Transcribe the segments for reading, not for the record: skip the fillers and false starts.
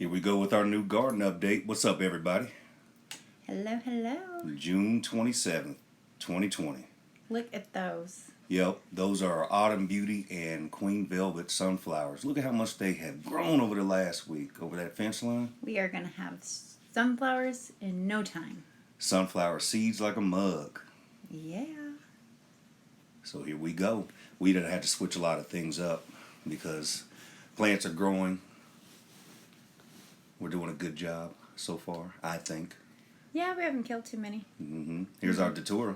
Here we go with our new garden update. What's up, everybody? Hello, hello. June 27th, 2020. Look at those. Yep, those are Autumn Beauty and Queen Velvet sunflowers. Look at how much they have grown over the last week, over that fence line. We are going to have sunflowers in no time. Sunflower seeds like a mug. Yeah. So here we go. We done had to switch a lot of things up because plants are growing. We're doing a good job so far, I think. Yeah, we haven't killed too many. Here's our Datura.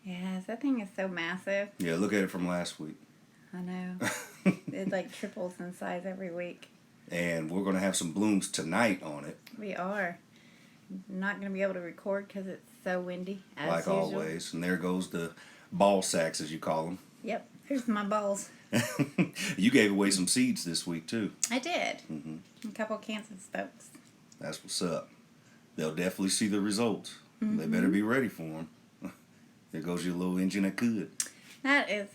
Yes, that thing is so massive. Yeah, look at it from last week. I know. It like triples in size every week. And we're going to have some blooms tonight on it. We are. Not going to be able to record because it's so windy, as like usual. Always. And there goes the ball sacks, as you call them. Yep, there's my balls. You gave away some seeds this week, too. I did. A couple Kansas folks. That's what's up. They'll definitely see the results. They better be ready for them. There goes your little engine that could. That is,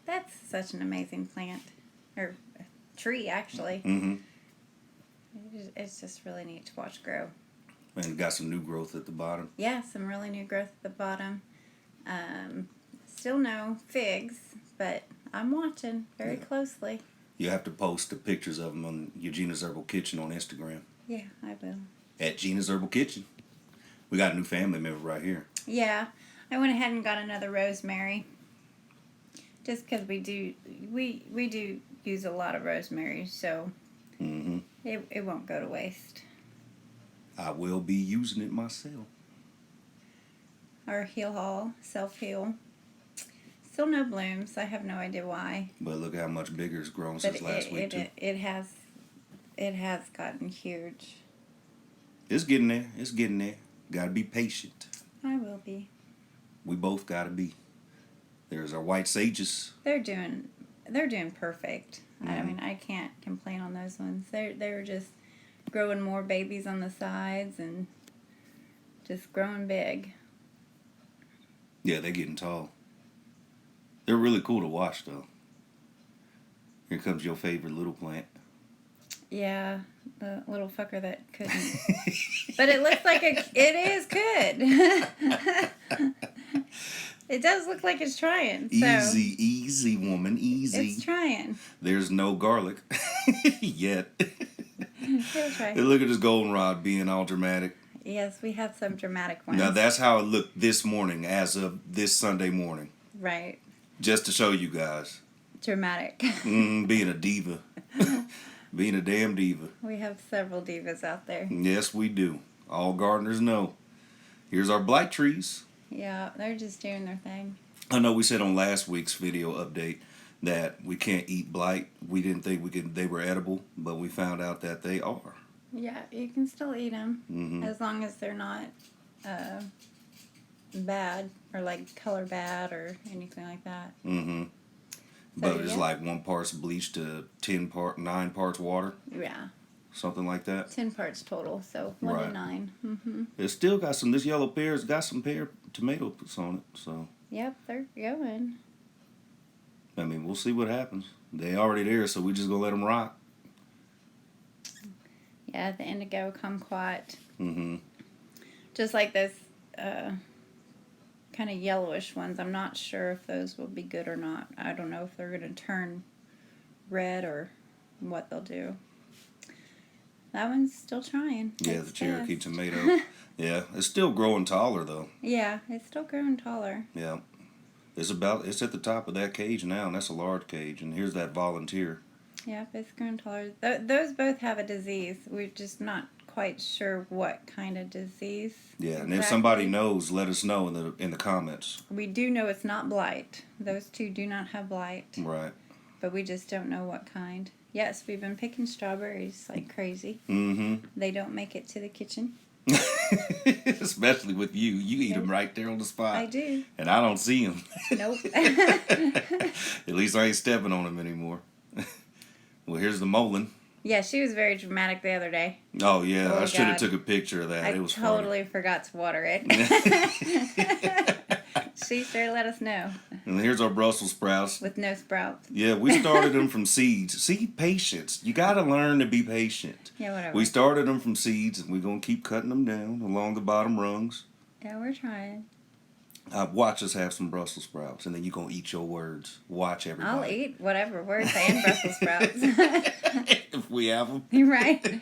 that's such an amazing plant. Or tree, actually. It's just really neat to watch grow. And got some new growth at the bottom. Yeah, some really new growth at the bottom. Still no figs, but I'm watching very closely. You have to post the pictures of them on Eugenia's Herbal Kitchen on Instagram. Yeah, I will. At Gina's Herbal Kitchen. We got a new family member right here. Yeah, I went ahead and got another rosemary. Just because we do use a lot of rosemary, so it won't go to waste. I will be using it myself. Our heal haul, self-heal. Still no blooms. I have no idea why. But look how much bigger it's grown since last week, too. It has gotten huge. It's getting there. It's getting there. Gotta be patient. I will be. We both gotta be. There's our white sages. They're doing perfect. I mean, I can't complain on those ones. They're just growing more babies on the sides and just growing big. Yeah, they're getting tall. They're really cool to watch, though. Here comes your favorite little plant. Yeah, the little fucker that couldn't. But it looks like it is good. It does look like it's trying. So. Easy, woman, easy. It's trying. There's no garlic yet. It'll try. And look at this goldenrod being all dramatic. Yes, we have some dramatic ones. Now, that's how it looked this morning as of this Sunday morning. Right. Just to show you guys. Dramatic. Being a diva. Being a damn diva. We have several divas out there. Yes, we do. All gardeners know. Here's our blight trees. Yeah, they're just doing their thing. I know we said on last week's video update that we can't eat blight. We didn't think they were edible, but we found out that they are. Yeah, you can still eat them as long as they're not bad or like color bad or anything like that. But it's like 1 part bleach to 9 parts water. Yeah. Something like that. 10 parts total, so 1 to 9. It's still got some. This yellow pear's got some pear tomatoes on it. So. Yep, they're going. I mean, we'll see what happens. They already there, so we just gonna let them rock. Yeah, the Indigo Kumquat. Just like those kind of yellowish ones. I'm not sure if those will be good or not. I don't know if they're going to turn red or what they'll do. That one's still trying. Yeah, the Cherokee Tomato. Yeah, it's still growing taller, though. Yeah, it's still growing taller. Yeah. It's at the top of that cage now, and that's a large cage. And here's that volunteer. Yeah, it's growing taller. Those both have a disease. We're just not quite sure what kind of disease. Yeah, and if somebody knows, let us know in the comments. We do know it's not blight. Those two do not have blight. Right. But we just don't know what kind. Yes, we've been picking strawberries like crazy. They don't make it to the kitchen. Especially with you. You eat them right there on the spot. I do. And I don't see them. Nope. At least I ain't stepping on them anymore. Well, here's the Mullein. Yeah, she was very dramatic the other day. Oh, yeah. Oh, I should have God. took a picture of that. I It was totally forgot to water it. She sure let us know. And here's our Brussels sprouts. With no sprouts. Yeah, we started them from seeds. See, patience. You got to learn to be patient. Yeah, whatever. We started them from seeds, and we're going to keep cutting them down along the bottom rungs. Yeah, we're trying. Watch us have some Brussels sprouts, and then you're going to eat your words. Watch everybody. I'll eat whatever, words and Brussels sprouts. If we have them. You're right.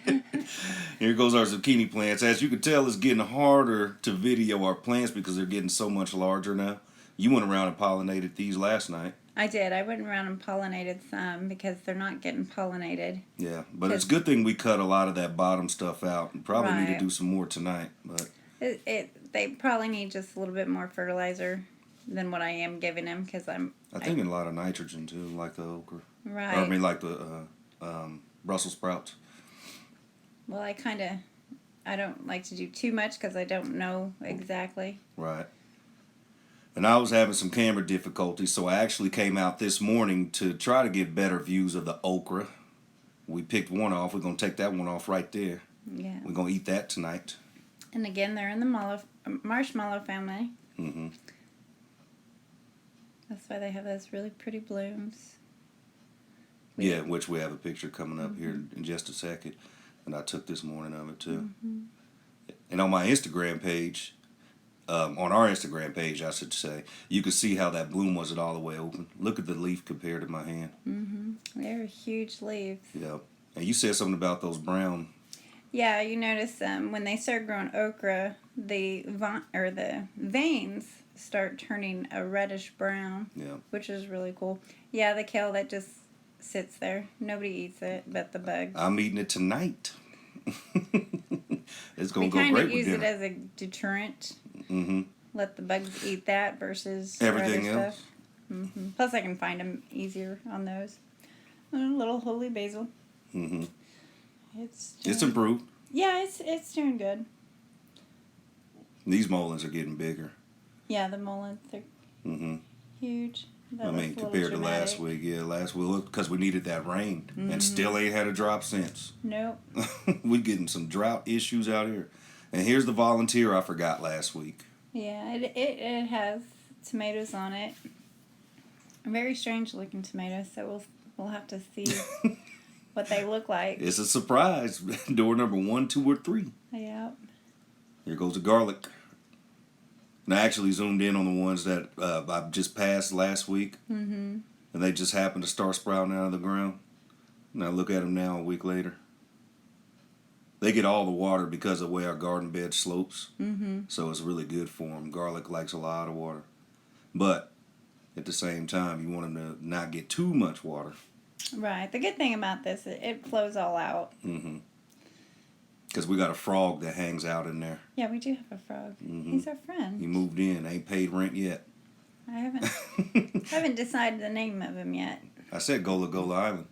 Here goes our zucchini plants. As you can tell, it's getting harder to video our plants because they're getting so much larger now. You went around and pollinated these last night. I did. I went around and pollinated some because they're not getting pollinated. Yeah, but it's a good thing we cut a lot of that bottom stuff out. And probably need to Right. do some more tonight. But They probably need just a little bit more fertilizer than what I am giving them because I think a lot of nitrogen too, like the okra. Right. Or, I mean, like the Brussels sprouts. Well, I don't like to do too much because I don't know exactly. Right. And I was having some camera difficulties, so I actually came out this morning to try to get better views of the okra. We picked one off. We're going to take that one off right there. Yeah. We're going to eat that tonight. And again, they're in the marshmallow family. Mm-hmm. That's why they have those really pretty blooms. Yeah, which we have a picture coming up here in just a second. And I took this morning of it too. Mm-hmm. And on my Instagram page, on our Instagram page, I should say, you can see how that bloom wasn't all the way open. Look at the leaf compared to my hand. Mm-hmm. They're huge leaves. Yeah. And you said something about those brown. Yeah, you notice when they start growing okra, the veins start turning a reddish brown. Yeah. Which is really cool. Yeah, the kale that just sits there. Nobody eats it but the bugs. I'm eating it tonight. It's going We to go kind great of with use dinner. it as a deterrent. Mm-hmm. Let the bugs eat that versus Everything other else. stuff. Mm-hmm. Plus, I can find them easier on those. A little holy basil. Mm-hmm. It's improved. Yeah, it's doing good. These mulleins are getting bigger. Yeah, the mulleins, they're Mm-hmm. huge. I mean, compared to last week, last week, because we needed that rain, and still ain't had a drop since. Nope. We're getting some drought issues out here. And here's the volunteer I forgot last week. Yeah, it has tomatoes on it. Very strange looking tomatoes, so we'll have to see what they look like. It's a surprise. Door number 1, 2, or 3. Yeah. Here goes the garlic. And I actually zoomed in on the ones that I just passed last week. Mm-hmm. And they just happened to start sprouting out of the ground. And I look at them now a week later. They get all the water because of the way our garden bed slopes. Mm-hmm. So it's really good for them. Garlic likes a lot of water. But at the same time, you want them to not get too much water. Right. The good thing about this, it flows all out. Mm-hmm. Because we got a frog that hangs out in there. Yeah, we do have a frog. Mm-hmm. He's our friend. He moved in. Ain't paid rent yet. I haven't decided the name of him yet. I said Gola Gola Island.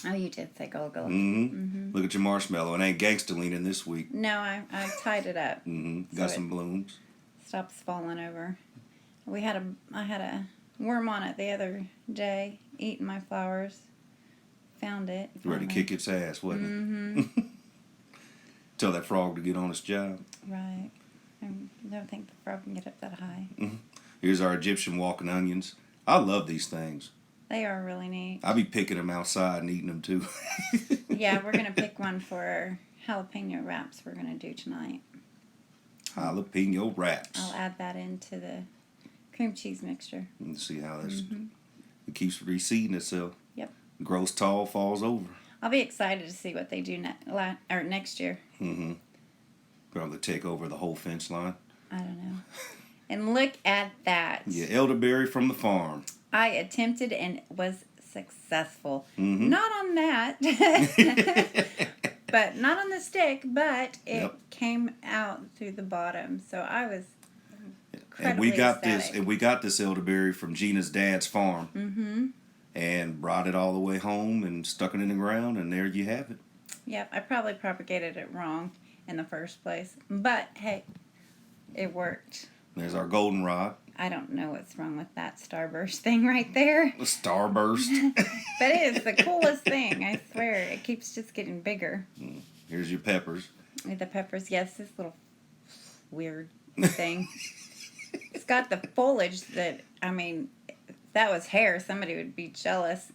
Oh, you did say Gola Gola. Mm-hmm. Mm-hmm. Look at your marshmallow. It ain't gangster leaning this week. No, I tied it up. Mm-hmm. So Got some blooms. Stops falling over. I had a worm on it the other day, eating my flowers. Found it. Ready to kick its ass, wasn't Mm-hmm. it? Tell that frog to get on its job. Right. I don't think the frog can get up that high. Mm-hmm. Here's our Egyptian walking onions. I love these things. They are really neat. I be picking them outside and eating them too. Yeah, we're going to pick one for our jalapeno wraps we're going to do tonight. Jalapeno wraps. I'll add that into the cream cheese mixture. Let's see how this it keeps reseeding itself. Yep. Grows tall, falls over. I'll be excited to see what they do next year. Mm-hmm. Probably take over the whole fence line. I don't know. And look at that. Yeah, elderberry from the farm. I attempted and was successful. Mm-hmm. Not on that. But not on the stick, but it came out through the bottom. So I was incredibly ecstatic. We got this elderberry from Gina's dad's farm. Mm-hmm. And brought it all the way home and stuck it in the ground, and there you have it. Yep, I probably propagated it wrong in the first place. But, hey, it worked. There's our goldenrod. I don't know what's wrong with that starburst thing right there. The starburst. But it is the coolest thing, I swear. It keeps just getting bigger. Here's your peppers. The peppers, yes, this little weird thing. It's got the foliage that, I mean, that was hair, somebody would be jealous.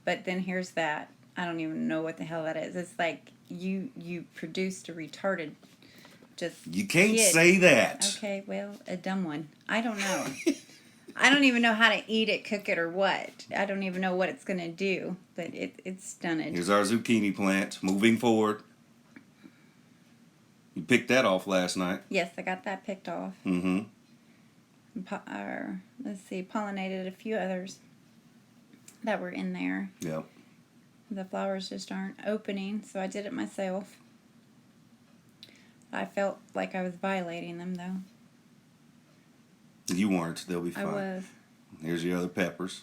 But then here's that. I don't even know what the hell that is. It's like you produced a retarded just You can't kid. say that. Okay, well, a dumb one. I don't know. I don't even know how to eat it, cook it, or what. I don't even know what it's going to do, but it's stunning. Here's our zucchini plant. Moving forward. You picked that off last night. Yes, I got that picked off. Mm-hmm. Let's see, pollinated a few others that were in there. Yep. The flowers just aren't opening, so I did it myself. I felt like I was violating them, though. You weren't. They'll be fine. I was. Here's your other peppers.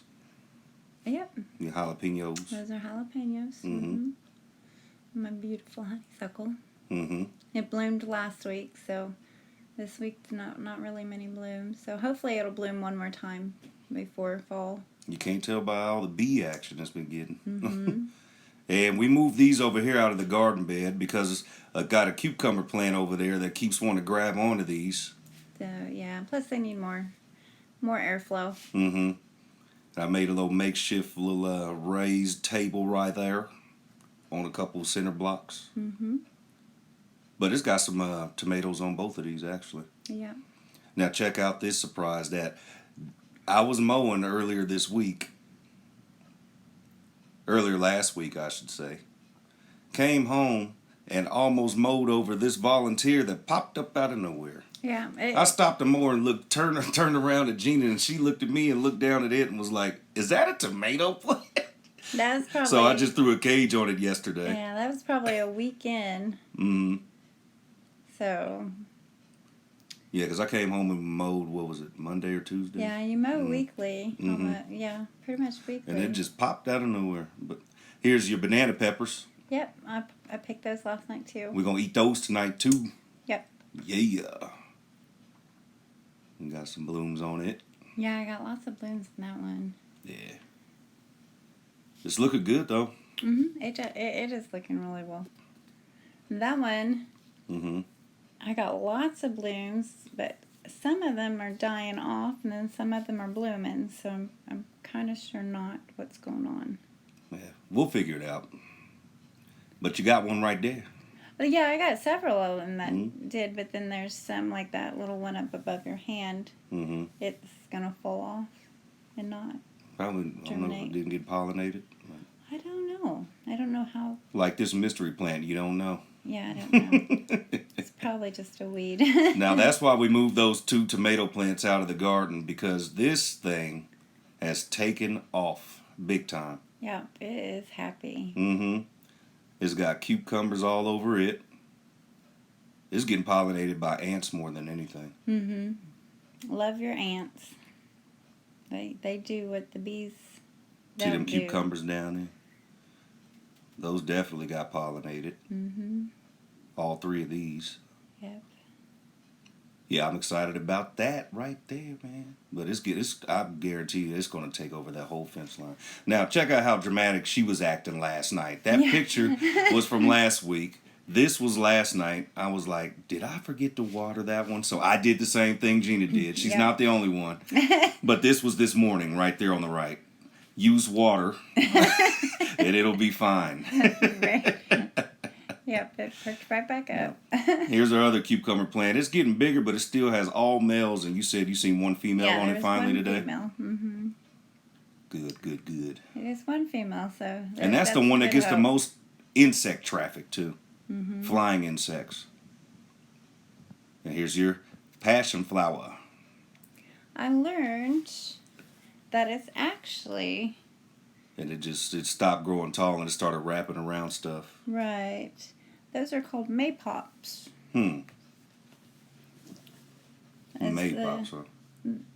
Yep. Your jalapenos. Those are jalapenos. Mm-hmm. My beautiful honeysuckle. Mm-hmm. It bloomed last week, so this week's not really many blooms. So hopefully it'll bloom one more time before fall. You can't tell by all the bee action it's been getting. Mm-hmm. And we moved these over here out of the garden bed because I got a cucumber plant over there that keeps wanting to grab onto these. So yeah, plus they need more airflow. Mm-hmm. I made a little makeshift little raised table right there on a couple of center blocks. Mm-hmm. But it's got some tomatoes on both of these actually. Yeah. Now check out this surprise that I was mowing earlier last week I should say. Came home and almost mowed over this volunteer that popped up out of nowhere. Yeah. I stopped the mower and turned around at Gina, and she looked at me and looked down at it and was like, "Is that a tomato plant?" That was probably. So I just threw a cage on it yesterday. Yeah, that was probably a weekend. Mm-hmm. So. Yeah, because I came home and mowed, what was it, Monday or Tuesday? Yeah, you mow weekly. Mm-hmm. Yeah, pretty much weekly. And it just popped out of nowhere. But here's your banana peppers. Yep, I picked those last night too. We're going to eat those tonight too. Yep. Yeah. We got some blooms on it. Yeah, I got lots of blooms in that one. Yeah. It's looking good though. Mm-hmm. It is looking really well. That one, Mm-hmm. I got lots of blooms, but some of them are dying off, and then some of them are blooming. So I'm kind of sure not what's going on. Yeah, we'll figure it out. But you got one right there. But yeah, I got several of them that did, but then there's some like that little one up above your hand. Mm-hmm. It's gonna fall off and not. Probably, I don't know if Germinate. it didn't get pollinated. I don't know. I don't know how. Like this mystery plant, you don't know. Yeah, I don't know. It's probably just a weed. Now that's why we moved those 2 tomato plants out of the garden, because this thing has taken off big time. Yeah, it is happy. Mm-hmm. It's got cucumbers all over it. It's getting pollinated by ants more than anything. Mm-hmm. Love your ants. They do what the bees See them don't do. cucumbers down there? Those definitely got pollinated. Mm-hmm. All 3 of these. Yep. Yeah, I'm excited about that right there, man. But I guarantee you it's going to take over that whole fence line. Now, check out how dramatic she was acting last night. That picture was from last week. This was last night. I was like, did I forget to water that one? So I did the same thing Gina did. She's not the only one. But this was this morning right there on the right. Use water and it'll be fine. Right. Yep, it perked right back up. Here's our other cucumber plant. It's getting bigger, but it still has all males. And you said you seen one female on it finally today? Female. Mm-hmm. Good. It is one female, so. And that's the one that gets the hope. most insect traffic too. Mm-hmm. Flying insects. And here's your passion flower. I learned that it's actually. And it stopped growing tall and it started wrapping around stuff. Right. Those are called maypops. Maypops, huh?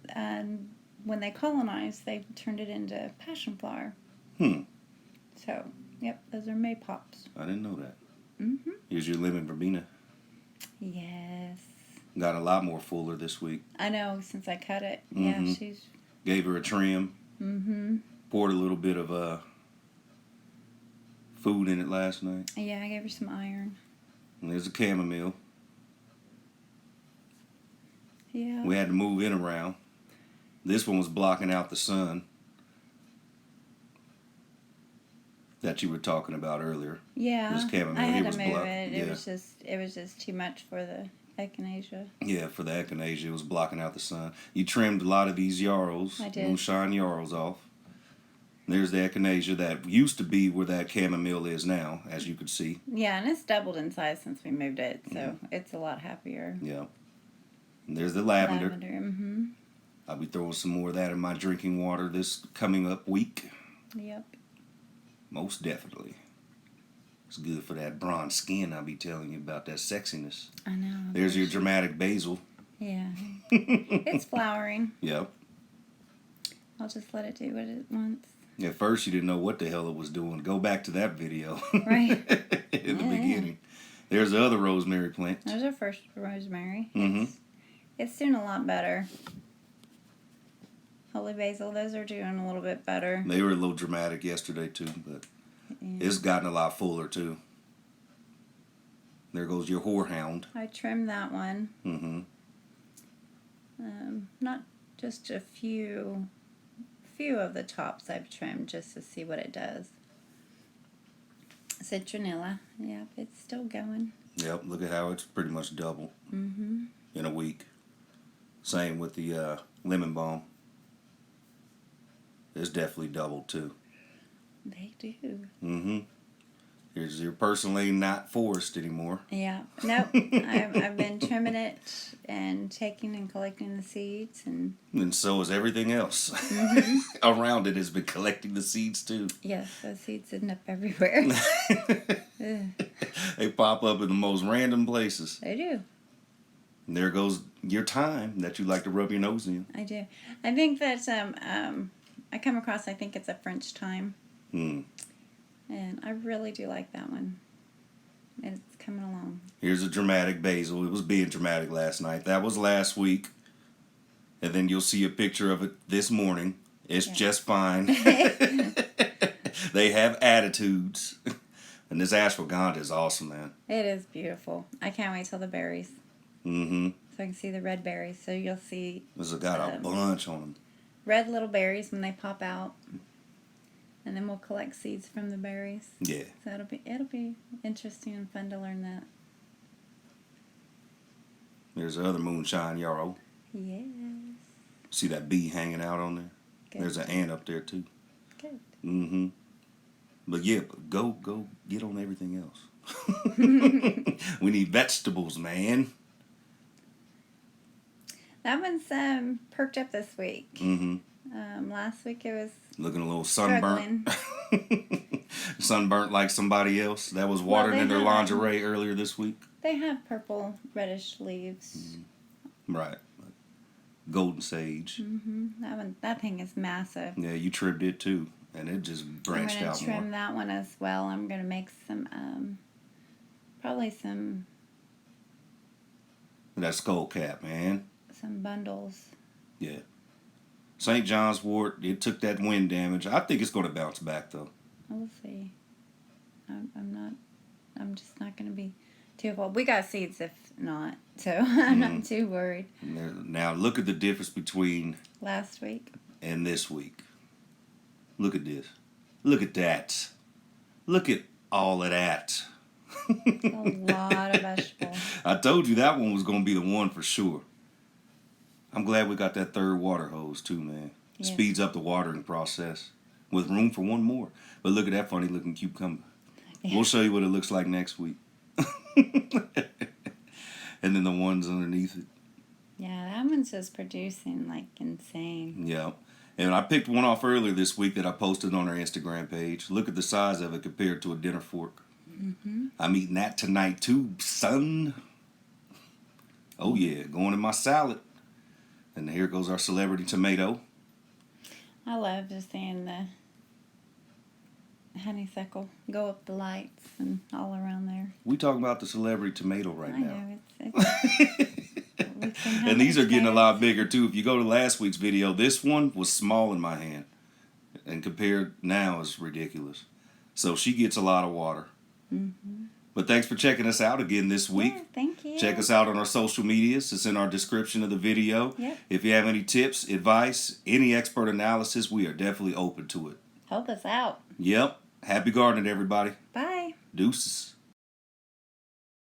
And when they colonized, they turned it into passion flower. So, yep, those are maypops. I didn't know that. Mm-hmm. Here's your lemon verbena. Yes. Got a lot more fuller this week. I know, since I cut it. Mm-hmm. Yeah, she's... Gave her a trim. Mm-hmm. Poured a little bit of food in it last night. Yeah, I gave her some iron. And there's a chamomile. Yeah. We had to move it around. This one was blocking out the sun. that you were talking about earlier. Yeah, This chamomile I had here to was move blocked. it. Yeah. It was just too much for the Echinacea. Yeah, for the Echinacea, it was blocking out the sun. You trimmed a lot of these yarrows, I did. Moonshine Yarrows off. There's the Echinacea that used to be where that chamomile is now, as you could see. Yeah, and it's doubled in size since we moved it, so it's a lot happier. Yeah. And there's the lavender. Mm-hmm. I'll be throwing some more of that in my drinking water this coming up week. Yep. Most definitely. It's good for that bronze skin I'll be telling you about, that sexiness. I know. There's your dramatic basil. Yeah. It's flowering. Yep. I'll just let it do what it wants. At first you didn't know what the hell it was doing. Go back to that video. Right. In the beginning. There's the other rosemary plant. There's our first rosemary. Mm-hmm. It's doing a lot better. Holy basil, those are doing a little bit better. They were a little dramatic yesterday too, but it's gotten a lot fuller too. There goes your Horehound. I trimmed that one. Mm-hmm. Not just a few of the tops I've trimmed just to see what it does. Citronella, yep, it's still going. Yep, look at how it's pretty much double in a week. Same with the lemon balm. It's definitely doubled too. They do. Mm-hmm. Here's your Purslane not forest anymore. Yeah. Nope. I've been trimming it and taking and collecting the seeds and so is everything else. Around it has been collecting the seeds too. yes, those seeds end up everywhere. They pop up in the most random places. They do. And there goes your thyme that you like to rub your nose in. I do. I think that I come across, I think it's a French thyme. Hmm. And I really do like that one. And it's coming along. Here's a dramatic basil. It was being dramatic last night. That was last week. And then you'll see a picture of it this morning. It's just fine. They have attitudes. And this ashwagandha is awesome, man. It is beautiful. I can't wait till the berries. Mm-hmm. So I can see the red berries. So you'll see It's got a bunch on them. red little berries when they pop out. And then we'll collect seeds from the berries. Yeah. So it'll be interesting and fun to learn that. There's the other Moonshine Yarrow. Yes. See that bee hanging out on there? Good. There's an ant up there too. Good. Mm-hmm. But yeah, go get on everything else. We need vegetables, man. That one's perked up this week. Mm-hmm. Last week it was Looking a little sunburnt. Sunburnt like somebody else. That was watering in their lingerie earlier this week. They have purple, reddish leaves. Right. Golden sage. That thing is massive. Yeah, you trimmed it too. And it just branched I'm out gonna more. trim that one as well. I'm gonna make some, probably some That skullcap, man. bundles. Yeah. St. John's wort, it took that wind damage. I think it's going to bounce back, though. We'll see. I'm just not gonna be too well. We got seeds if not, so I'm not too worried. Now, look at the difference between Last week. and this week. Look at this. Look at that. Look at all of that. A lot of vegetables. I told you that one was going to be the one for sure. I'm glad we got that third water hose too, man. Yeah. Speeds up the watering process with room for one more. But look at that funny looking cucumber. Yeah. We'll show you what it looks like next week. And then the ones underneath it. Yeah, that one's just producing like insane. Yeah. And I picked one off earlier this week that I posted on our Instagram page. Look at the size of it compared to a dinner fork. I'm eating that tonight too, son. Oh yeah, going in my salad. And here goes our celebrity tomato. I love just seeing the honeysuckle go up the lights and all around there. We talking about the celebrity tomato right I now. know it's And these are getting a lot bigger too. If you go to last week's video, this one was small in my hand. And compared now is ridiculous. So she gets a lot of water. But thanks for checking us out again this week. Yeah, thank you. Check us out on our social medias. It's in our description of the video. Yep. If you have any tips, advice, any expert analysis, we are definitely open to it. Help us out. Yep. Happy gardening, everybody. Bye. Deuces.